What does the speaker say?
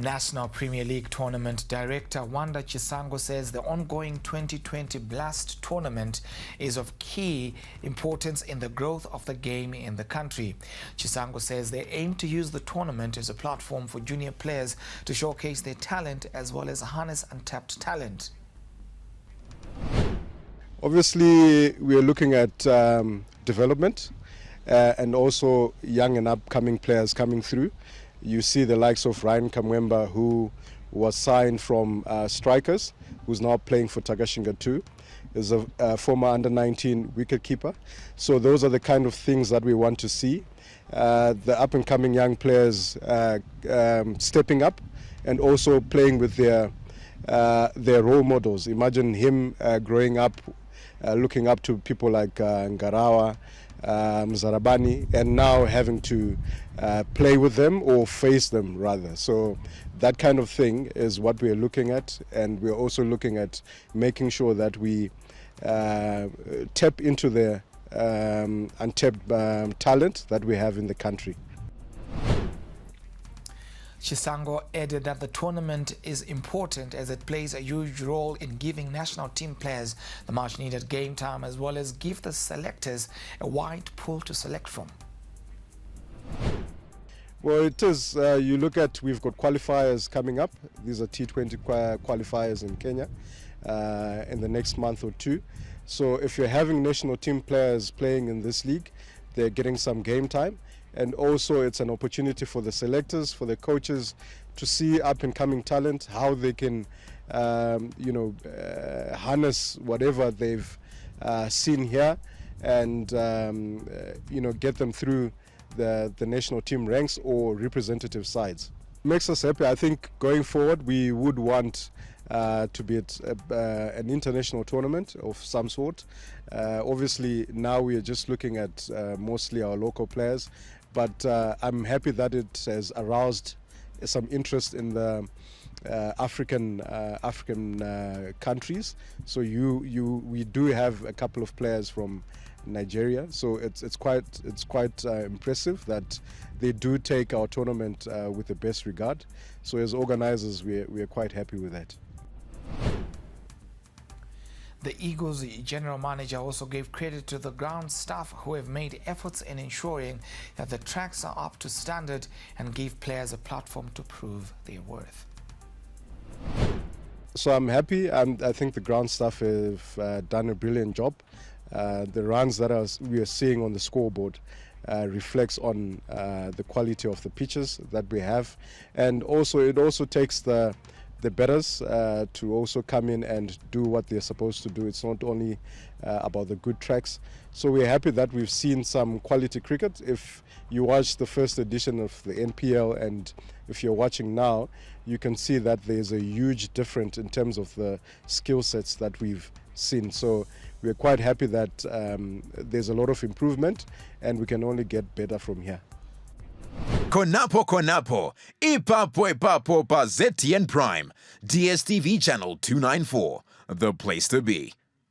National Premier League Tournament Director Wanda Chisango says the ongoing 2020 Blast Tournament is of key importance in the growth of the game in the country. Chisango says they aim to use the tournament as a platform for junior players to showcase their talent as well as harness untapped talent. Obviously, we are looking at development and also young and upcoming players coming through. You see the likes of Ryan Kamwemba, who was signed from Strikers, who's now playing for Takashinga 2, is a former under-19 wicketkeeper. So those are the kind of things that we want to see. The up-and-coming young players stepping up and also playing with their role models. Imagine him growing up, looking up to people like Ngarawa, Mzarabani, and now having to play with them or face them rather. So that kind of thing is what we're looking at, and we're also looking at making sure that we tap into the untapped talent that we have in the country. Chisango added that the tournament is important as it plays a huge role in giving national team players the much needed game time as well as give the selectors a wide pool to select from. Well, it is. You look at, we've got qualifiers coming up. These are T20 qualifiers in Kenya in the next month or two. So if you're having national team players playing in this league, they're getting some game time. And also it's an opportunity for the selectors, for the coaches to see up-and-coming talent, how they can, harness whatever they've seen here and, get them through the national team ranks or representative sides. Makes us happy. I think going forward we would want to be at an international tournament of some sort. Obviously now we are just looking at mostly our local players, but I'm happy that it has aroused some interest in the African countries. So we do have a couple of players from Nigeria, so it's quite impressive that they do take our tournament with the best regard. So as organizers, we are quite happy with that. The Eagles general manager also gave credit to the ground staff who have made efforts in ensuring that the tracks are up to standard and give players a platform to prove their worth. So I'm happy. I think the ground staff have done a brilliant job. The runs that we are seeing on the scoreboard reflects on the quality of the pitches that we have, and also it also takes the batters to also come in and do what they're supposed to do. It's not only about the good tracks. So we're happy that we've seen some quality cricket. If you watch the first edition of the NPL and if you're watching now, you can see that there's a huge difference in terms of the skill sets that we've seen. So we're quite happy that there's a lot of improvement and we can only get better from here. Konapo, ipapo pa ZTN Prime, DSTV channel 294, the place to be.